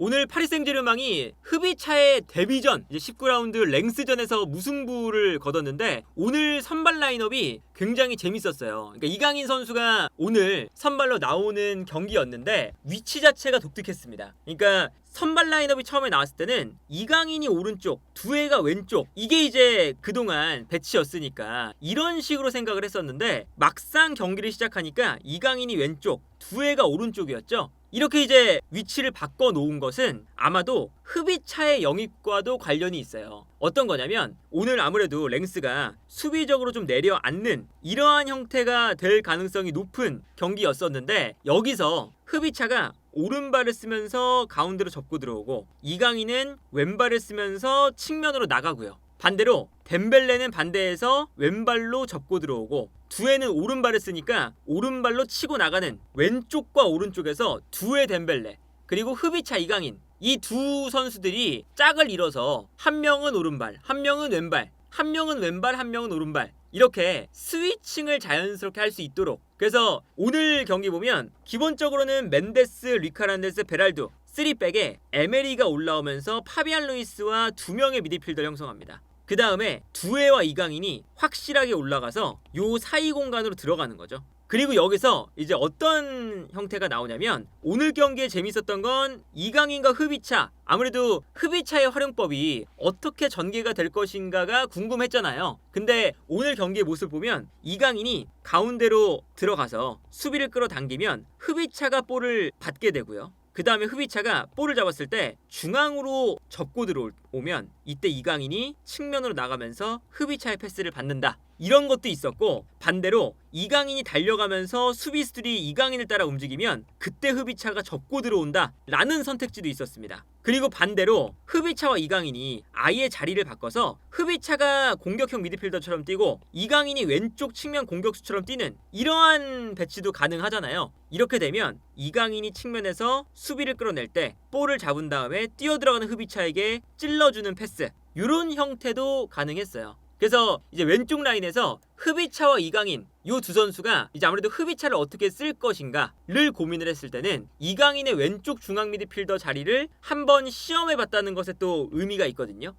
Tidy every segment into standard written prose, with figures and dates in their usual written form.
오늘 파리 생제르맹이 흡이차의 데뷔전 이제 19라운드 랭스전에서 무승부를 거뒀는데 오늘 선발 라인업이 굉장히 재밌었어요. 그러니까 이강인 선수가 오늘 선발로 나오는 경기였는데 위치 자체가 독특했습니다. 그러니까 선발 라인업이 처음에 나왔을 때는 이강인이 오른쪽, 두에가 왼쪽, 이게 이제 그동안 배치였으니까 이런 식으로 생각을 했었는데 막상 경기를 시작하니까 이강인이 왼쪽, 두에가 오른쪽이었죠. 이렇게 이제 위치를 바꿔 놓은 것은 아마도 흡이차의 영입과도 관련이 있어요. 어떤 거냐면 오늘 아무래도 랭스가 수비적으로 좀 내려앉는 이러한 형태가 될 가능성이 높은 경기였었는데 여기서 흡이차가 오른발을 쓰면서 가운데로 접고 들어오고 이강인은 왼발을 쓰면서 측면으로 나가고요. 반대로 덴벨레는 반대에서 왼발로 접고 들어오고 두에는 오른발을 쓰니까 오른발로 치고 나가는 왼쪽과 오른쪽에서 두에 덴벨레 그리고 흡이차 이강인 이 두 선수들이 짝을 이뤄서 한 명은 오른발, 한 명은 왼발, 한 명은 왼발, 한 명은 오른발 이렇게 스위칭을 자연스럽게 할 수 있도록 그래서 오늘 경기 보면 기본적으로는 멘데스, 리카란데스, 베랄두 3백에 에메리가 올라오면서 파비안 루이스와 두 명의 미드필더를 형성합니다. 그 다음에 두에와 이강인이 확실하게 올라가서 요 사이 공간으로 들어가는 거죠. 그리고 여기서 이제 어떤 형태가 나오냐면 오늘 경기에 재밌었던 건 이강인과 흡이차 아무래도 흡이차의 활용법이 어떻게 전개가 될 것인가가 궁금했잖아요. 근데 오늘 경기의 모습을 보면 이강인이 가운데로 들어가서 수비를 끌어당기면 흡이차가 볼을 받게 되고요. 그 다음에 흡이차가 볼을 잡았을 때 중앙으로 접고 들어오면 이때 이강인이 측면으로 나가면서 흡이차의 패스를 받는다. 이런 것도 있었고 반대로 이강인이 달려가면서 수비수들이 이강인을 따라 움직이면 그때 흡이차가 접고 들어온다 라는 선택지도 있었습니다. 그리고 반대로 흡이차와 이강인이 아예 자리를 바꿔서 흡이차가 공격형 미드필더처럼 뛰고 이강인이 왼쪽 측면 공격수처럼 뛰는 이러한 배치도 가능하잖아요. 이렇게 되면 이강인이 측면에서 수비를 끌어낼 때 볼을 잡은 다음에 뛰어들어가는 흡이차에게 찔러주는 패스 이런 형태도 가능했어요. 그래서 이제 왼쪽 라인에서 흡이차와 이강인 요 두 선수가 이제 아무래도 흡이차를 어떻게 쓸 것인가를 고민을 했을 때는 이강인의 왼쪽 중앙 미드필더 자리를 한번 시험해봤다는 것에 또 의미가 있거든요.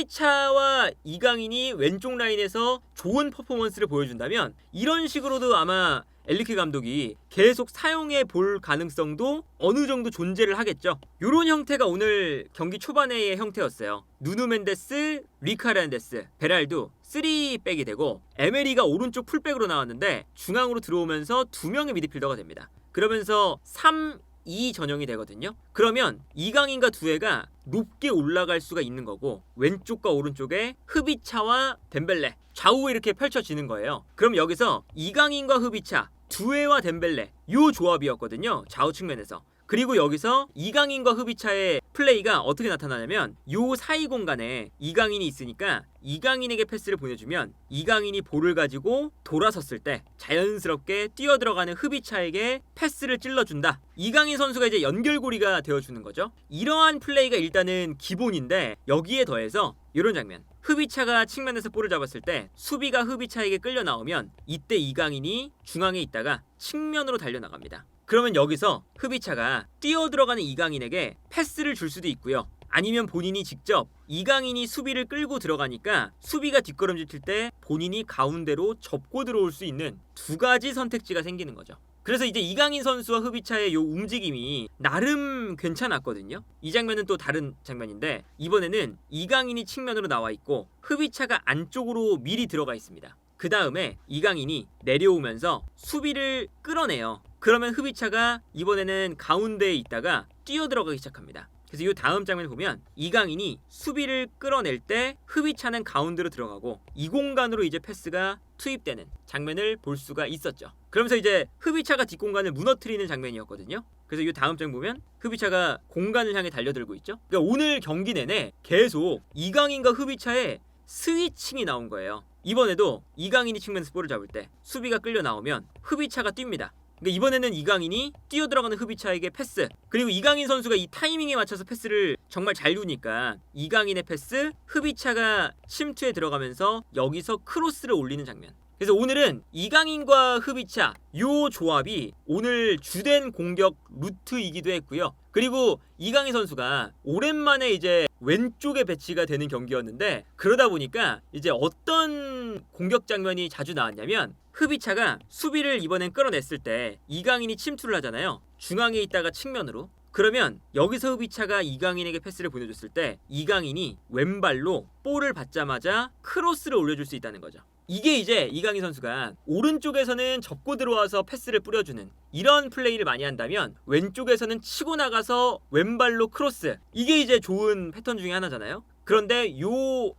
흡이차와 이강인이 왼쪽 라인에서 좋은 퍼포먼스를 보여준다면 이런 식으로도 아마 엘리케 감독이 계속 사용해 볼 가능성도 어느 정도 존재를 하겠죠. 이런 형태가 오늘 경기 초반의 형태였어요. 누누 멘데스, 리카란데스, 베랄두 3백이 되고 에메리가 오른쪽 풀백으로 나왔는데 중앙으로 들어오면서 두 명의 미드필더가 됩니다. 그러면서 3-2 전형이 되거든요. 그러면 이강인과 두에가 높게 올라갈 수가 있는 거고 왼쪽과 오른쪽에 흡이차와 덴벨레 좌우에 이렇게 펼쳐지는 거예요. 그럼 여기서 이강인과 흡이차, 두에와 덴벨레 요 조합이었거든요. 좌우 측면에서. 그리고 여기서 이강인과 흡이차의 플레이가 어떻게 나타나냐면 요 사이 공간에 이강인이 있으니까 이강인에게 패스를 보내주면 이강인이 볼을 가지고 돌아섰을 때 자연스럽게 뛰어들어가는 흡이차에게 패스를 찔러준다. 이강인 선수가 이제 연결고리가 되어주는 거죠. 이러한 플레이가 일단은 기본인데 여기에 더해서 이런 장면 흡이차가 측면에서 볼을 잡았을 때 수비가 흡이차에게 끌려 나오면 이때 이강인이 중앙에 있다가 측면으로 달려나갑니다. 그러면 여기서 흡이차가 뛰어들어가는 이강인에게 패스를 줄 수도 있고요. 아니면 본인이 직접 이강인이 수비를 끌고 들어가니까 수비가 뒷걸음질 칠 때 본인이 가운데로 접고 들어올 수 있는 두 가지 선택지가 생기는 거죠. 그래서 이제 이강인 선수와 흡이차의 요 움직임이 나름 괜찮았거든요. 이 장면은 또 다른 장면인데 이번에는 이강인이 측면으로 나와 있고 흡이차가 안쪽으로 미리 들어가 있습니다. 그 다음에 이강인이 내려오면서 수비를 끌어내요. 그러면 흡이차가 이번에는 가운데에 있다가 뛰어들어가기 시작합니다. 그래서 이 다음 장면을 보면 이강인이 수비를 끌어낼 때 흡이차는 가운데로 들어가고 이 공간으로 이제 패스가 투입되는 장면을 볼 수가 있었죠. 그러면서 이제 흡이차가 뒷공간을 무너뜨리는 장면이었거든요. 그래서 이 다음 장 보면 흡이차가 공간을 향해 달려들고 있죠. 그러니까 오늘 경기 내내 계속 이강인과 흡이차의 스위칭이 나온 거예요. 이번에도 이강인이 측면에서 볼을 잡을 때 수비가 끌려 나오면 흡이차가 뜁니다. 그러니까 이번에는 이강인이 뛰어들어가는 흡이차에게 패스 그리고 이강인 선수가 이 타이밍에 맞춰서 패스를 정말 잘 주니까 이강인의 패스 흡이차가 침투에 들어가면서 여기서 크로스를 올리는 장면 그래서 오늘은 이강인과 흡이차 요 조합이 오늘 주된 공격 루트이기도 했고요. 그리고 이강인 선수가 오랜만에 이제 왼쪽에 배치가 되는 경기였는데 그러다 보니까 이제 어떤 공격 장면이 자주 나왔냐면 흡이차가 수비를 이번엔 끌어냈을 때 이강인이 침투를 하잖아요. 중앙에 있다가 측면으로. 그러면 여기서 흡이차가 이강인에게 패스를 보내줬을 때 이강인이 왼발로 볼을 받자마자 크로스를 올려줄 수 있다는 거죠. 이게 이제 이강인 선수가 오른쪽에서는 접고 들어와서 패스를 뿌려주는 이런 플레이를 많이 한다면 왼쪽에서는 치고 나가서 왼발로 크로스, 이게 이제 좋은 패턴 중에 하나잖아요. 그런데 요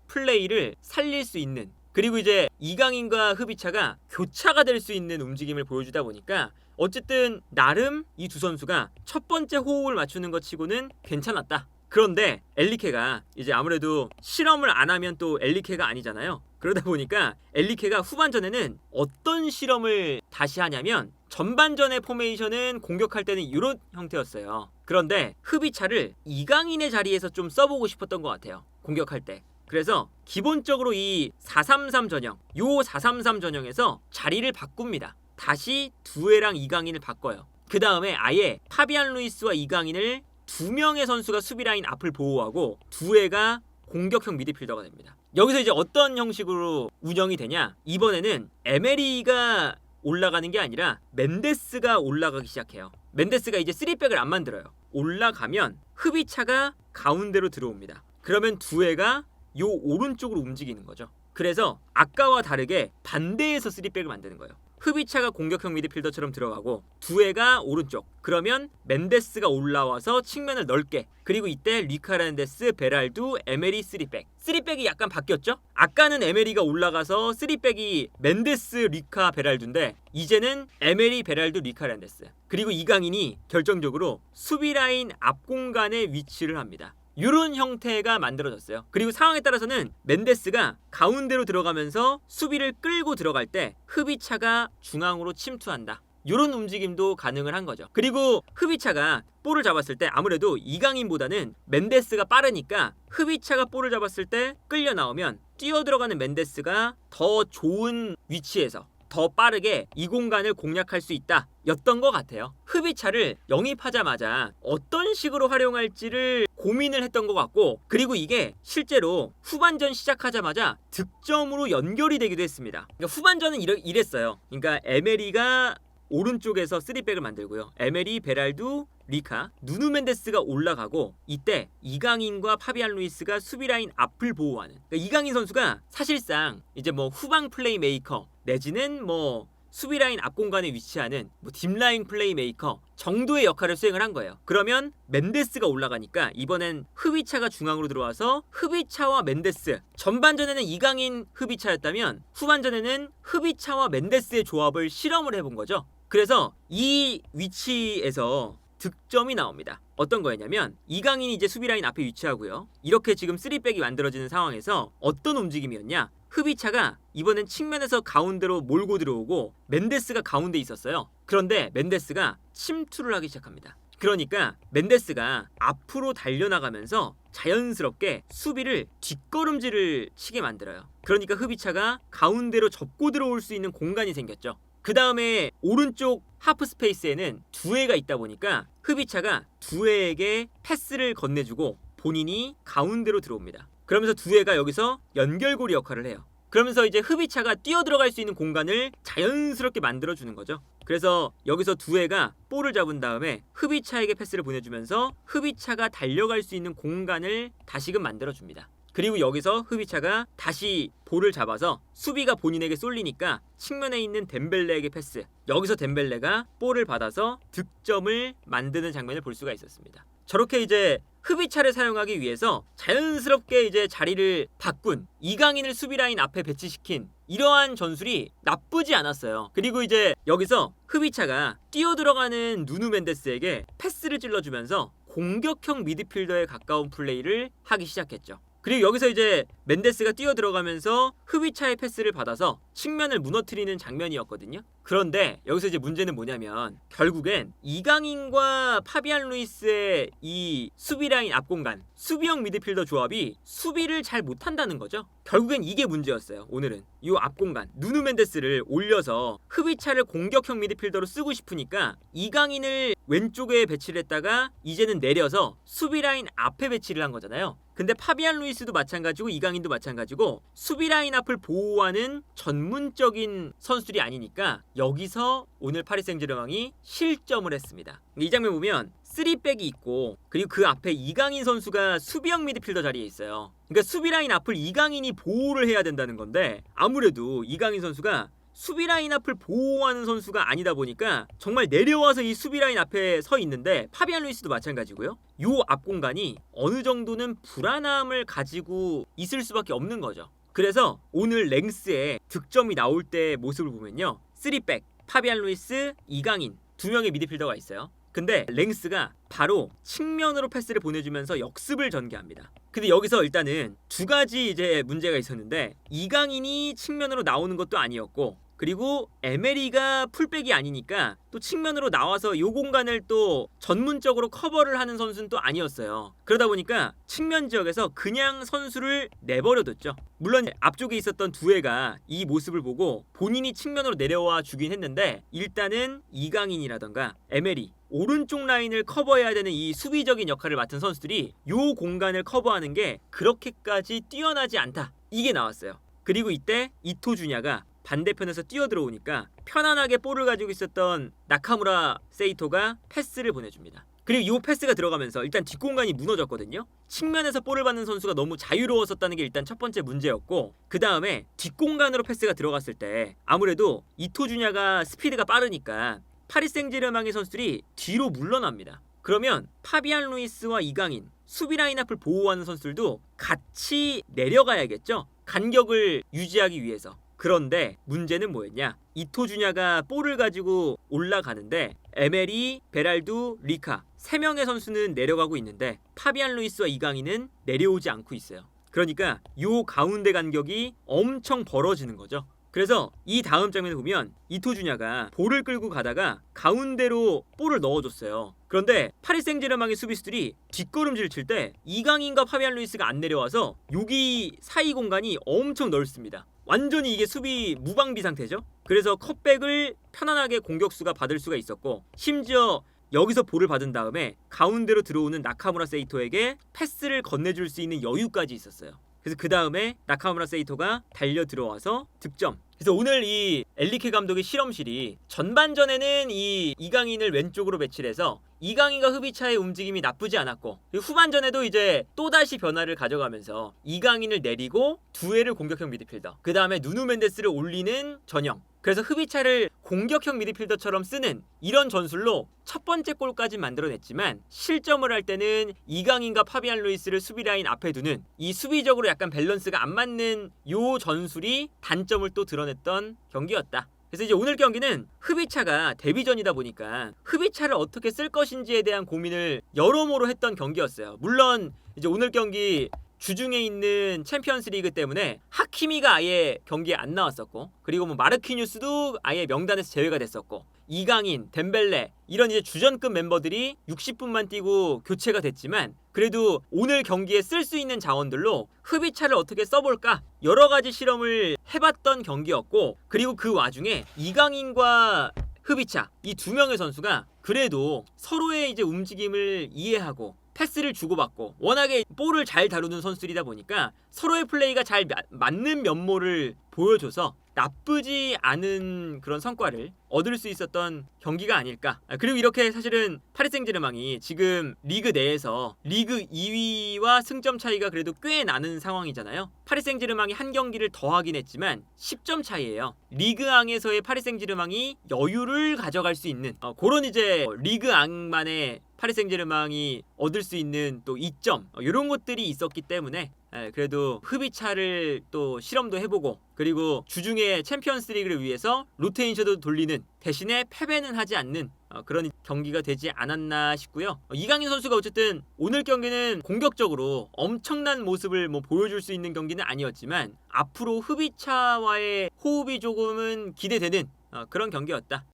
플레이를 살릴 수 있는, 그리고 이제 이강인과 흡이차가 교차가 될 수 있는 움직임을 보여주다 보니까 어쨌든 나름 이 두 선수가 첫 번째 호흡을 맞추는 것 치고는 괜찮았다. 그런데 엘리케가 이제 아무래도 실험을 안 하면 또 엘리케가 아니잖아요. 그러다 보니까 엘리케가 후반전에는 어떤 실험을 다시 하냐면 전반전의 포메이션은 공격할 때는 이런 형태였어요. 그런데 흡이차를 이강인의 자리에서 좀 써보고 싶었던 것 같아요. 공격할 때. 그래서 기본적으로 이 433 전형, 요 433 전형에서 자리를 바꿉니다. 다시 두에랑 이강인을 바꿔요. 그 다음에 아예 파비안 루이스와 이강인을 두 명의 선수가 수비 라인 앞을 보호하고 두에가 공격형 미드필더가 됩니다. 여기서 이제 어떤 형식으로 운영이 되냐? 이번에는 에메리가 올라가는 게 아니라 멘데스가 올라가기 시작해요. 멘데스가 이제 3백을 안 만들어요. 올라가면 흡이차가 가운데로 들어옵니다. 그러면 두에가 요 오른쪽으로 움직이는 거죠. 그래서 아까와 다르게 반대에서 3백을 만드는 거예요. 흡이차가 공격형 미드필더처럼 들어가고 두에가 오른쪽, 그러면 멘데스가 올라와서 측면을 넓게, 그리고 이때 리카르데스, 베랄두, 에메리 3백. 3백이 약간 바뀌었죠? 아까는 에메리가 올라가서 3백이 멘데스, 리카, 베랄두인데 이제는 에메리, 베랄두, 리카르데스, 그리고 이강인이 결정적으로 수비 라인 앞 공간에 위치를 합니다. 이런 형태가 만들어졌어요. 그리고 상황에 따라서는 멘데스가 가운데로 들어가면서 수비를 끌고 들어갈 때 흡이차가 중앙으로 침투한다. 이런 움직임도 가능을 한 거죠. 그리고 흡이차가 볼을 잡았을 때 아무래도 이강인보다는 멘데스가 빠르니까 흡이차가 볼을 잡았을 때 끌려 나오면 뛰어 들어가는 멘데스가 더 좋은 위치에서 더 빠르게 이 공간을 공략할 수 있다 였던 것 같아요. 흡이차를 영입하자마자 어떤 식으로 활용할지를 고민을 했던 것 같고, 그리고 이게 실제로 후반전 시작하자마자 득점으로 연결이 되기도 했습니다. 그러니까 후반전은 이랬어요. 그러니까 에메리가 오른쪽에서 3백을 만들고요. 에메리, 베랄두, 리카, 누누 멘데스가 올라가고 이때 이강인과 파비안 루이스가 수비 라인 앞을 보호하는, 그러니까 이강인 선수가 사실상 이제 뭐 후방 플레이메이커 내지는 뭐 수비 라인 앞 공간에 위치하는 뭐 딥라인 플레이메이커 정도의 역할을 수행을 한 거예요. 그러면 멘데스가 올라가니까 이번엔 흡이차가 중앙으로 들어와서 흡이차와 멘데스, 전반전에는 이강인 흡이차였다면 후반전에는 흡이차와 멘데스의 조합을 실험을 해본 거죠. 그래서 이 위치에서 득점이 나옵니다. 어떤 거였냐면 이강인이 이제 수비 라인 앞에 위치하고요. 이렇게 지금 3백이 만들어지는 상황에서 어떤 움직임이었냐? 흡이차가 이번엔 측면에서 가운데로 몰고 들어오고 멘데스가 가운데 있었어요. 그런데 멘데스가 침투를 하기 시작합니다. 그러니까 멘데스가 앞으로 달려나가면서 자연스럽게 수비를 뒷걸음질을 치게 만들어요. 그러니까 흡이차가 가운데로 접고 들어올 수 있는 공간이 생겼죠. 그 다음에 오른쪽 하프 스페이스에는 두에가 있다 보니까 흡이차가 두에에게 패스를 건네주고 본인이 가운데로 들어옵니다. 그러면서 두에가 여기서 연결고리 역할을 해요. 그러면서 이제 흡이차가 뛰어들어갈 수 있는 공간을 자연스럽게 만들어주는 거죠. 그래서 여기서 두에가 볼을 잡은 다음에 흡이차에게 패스를 보내주면서 흡이차가 달려갈 수 있는 공간을 다시금 만들어줍니다. 그리고 여기서 흡이차가 다시 볼을 잡아서 수비가 본인에게 쏠리니까 측면에 있는 덴벨레에게 패스, 여기서 덴벨레가 볼을 받아서 득점을 만드는 장면을 볼 수가 있었습니다. 저렇게 이제 흡이차를 사용하기 위해서 자연스럽게 이제 자리를 바꾼, 이강인을 수비 라인 앞에 배치시킨 이러한 전술이 나쁘지 않았어요. 그리고 이제 여기서 흡이차가 뛰어들어가는 누누 멘데스에게 패스를 찔러주면서 공격형 미드필더에 가까운 플레이를 하기 시작했죠. 그리고 여기서 이제 멘데스가 뛰어들어가면서 흡이차의 패스를 받아서 측면을 무너뜨리는 장면이었거든요. 그런데 여기서 이제 문제는 뭐냐면 결국엔 이강인과 파비안 루이스의 이 수비 라인 앞공간, 수비형 미드필더 조합이 수비를 잘 못한다는 거죠. 결국엔 이게 문제였어요. 오늘은 이 앞공간 누누 멘데스를 올려서 흐비차를 공격형 미드필더로 쓰고 싶으니까 이강인을 왼쪽에 배치를 했다가 이제는 내려서 수비 라인 앞에 배치를 한 거잖아요. 근데 파비안 루이스도 마찬가지고 이강인도 마찬가지고 수비 라인 앞을 보호하는 전문적인 선수들이 아니니까 여기서 오늘 파리 생제르맹이 실점을 했습니다. 이 장면 보면 3백이 있고 그리고 그 앞에 이강인 선수가 수비형 미드필더 자리에 있어요. 그러니까 수비 라인 앞을 이강인이 보호를 해야 된다는 건데 아무래도 이강인 선수가 수비 라인 앞을 보호하는 선수가 아니다 보니까 정말 내려와서 이 수비 라인 앞에 서 있는데 파비안 루이스도 마찬가지고요. 요 앞 공간이 어느 정도는 불안함을 가지고 있을 수밖에 없는 거죠. 그래서 오늘 랭스에 득점이 나올 때 모습을 보면요. 3백, 파비안 루이스, 이강인 두 명의 미드필더가 있어요. 근데 랭스가 바로 측면으로 패스를 보내주면서 역습을 전개합니다. 근데 여기서 일단은 두 가지 이제 문제가 있었는데 이강인이 측면으로 나오는 것도 아니었고 그리고 에메리가 풀백이 아니니까 또 측면으로 나와서 요 공간을 또 전문적으로 커버를 하는 선수는 또 아니었어요. 그러다 보니까 측면 지역에서 그냥 선수를 내버려뒀죠. 물론 앞쪽에 있었던 두에가 이 모습을 보고 본인이 측면으로 내려와 주긴 했는데 일단은 이강인이라던가 에메리 오른쪽 라인을 커버해야 되는 이 수비적인 역할을 맡은 선수들이 요 공간을 커버하는 게 그렇게까지 뛰어나지 않다. 이게 나왔어요. 그리고 이때 이토주냐가 반대편에서 뛰어들어오니까 편안하게 볼을 가지고 있었던 나카무라 세이토가 패스를 보내줍니다. 그리고 이 패스가 들어가면서 일단 뒷공간이 무너졌거든요. 측면에서 볼을 받는 선수가 너무 자유로웠었다는 게 일단 첫 번째 문제였고 그 다음에 뒷공간으로 패스가 들어갔을 때 아무래도 이토주냐가 스피드가 빠르니까 파리 생제르맹의 선수들이 뒤로 물러납니다. 그러면 파비안 루이스와 이강인 수비 라인 앞을 보호하는 선수들도 같이 내려가야겠죠. 간격을 유지하기 위해서. 그런데 문제는 뭐였냐? 이토주냐가 볼을 가지고 올라가는데 에메리, 베랄두, 리카 3명의 선수는 내려가고 있는데 파비안 루이스와 이강인은 내려오지 않고 있어요. 그러니까 요 가운데 간격이 엄청 벌어지는 거죠. 그래서 이 다음 장면을 보면 이토주냐가 볼을 끌고 가다가 가운데로 볼을 넣어줬어요. 그런데 파리 생제르맹의 수비수들이 뒷걸음질 칠 때 이강인과 파비안 루이스가 안 내려와서 여기 사이 공간이 엄청 넓습니다. 완전히 이게 수비 무방비 상태죠. 그래서 컷백을 편안하게 공격수가 받을 수가 있었고 심지어 여기서 볼을 받은 다음에 가운데로 들어오는 나카무라 세이토에게 패스를 건네줄 수 있는 여유까지 있었어요. 그래서 그 다음에 나카무라 세이토가 달려 들어와서 득점. 그래서 오늘 이 엘리케 감독의 실험실이 전반전에는 이 이강인을 왼쪽으로 배치를 해서 이강인과 흐비차의 움직임이 나쁘지 않았고 후반전에도 이제 또다시 변화를 가져가면서 이강인을 내리고 두에를 공격형 미드필더 그 다음에 누누 멘데스를 올리는 전형 그래서 흐비차를 공격형 미드필더처럼 쓰는 이런 전술로 첫 번째 골까지 만들어냈지만 실점을 할 때는 이강인과 파비안 루이스를 수비 라인 앞에 두는 이 수비적으로 약간 밸런스가 안 맞는 요 전술이 단점을 또 드러냈던 경기였다. 그래서 이제 오늘 경기는 흐비차가 데뷔전이다 보니까 흐비차를 어떻게 쓸 것인지에 대한 고민을 여러모로 했던 경기였어요. 물론 이제 오늘 경기 주중에 있는 챔피언스 리그 때문에 하키미가 아예 경기에 안 나왔었고 그리고 뭐 마르키뉴스도 아예 명단에서 제외가 됐었고 이강인, 덴벨레 이런 이제 주전급 멤버들이 60분만 뛰고 교체가 됐지만 그래도 오늘 경기에 쓸 수 있는 자원들로 흐비차를 어떻게 써볼까 여러 가지 실험을 해봤던 경기였고 그리고 그 와중에 이강인과 흐비차 이 두 명의 선수가 그래도 서로의 이제 움직임을 이해하고 패스를 주고받고 워낙에 볼을 잘 다루는 선수들이다 보니까 서로의 플레이가 잘 맞는 면모를 보여줘서 나쁘지 않은 그런 성과를 얻을 수 있었던 경기가 아닐까. 그리고 이렇게 사실은 파리 생제르맹이 지금 리그 내에서 리그 2위와 승점 차이가 그래도 꽤 나는 상황이잖아요. 파리 생제르맹이 한 경기를 더 하긴 했지만 10점 차이예요. 리그앙에서의 파리 생제르맹이 여유를 가져갈 수 있는 그런 이제 리그앙만의 파리 생제르맹이 얻을 수 있는 또 이점 이런 것들이 있었기 때문에 그래도 흐비차를 또 실험도 해보고 그리고 주중에 챔피언스 리그를 위해서 로테이션도 돌리는 대신에 패배는 하지 않는 그런 경기가 되지 않았나 싶고요. 이강인 선수가 어쨌든 오늘 경기는 공격적으로 엄청난 모습을 보여줄 수 있는 경기는 아니었지만 앞으로 흡이차와의 호흡이 조금은 기대되는 그런 경기였다.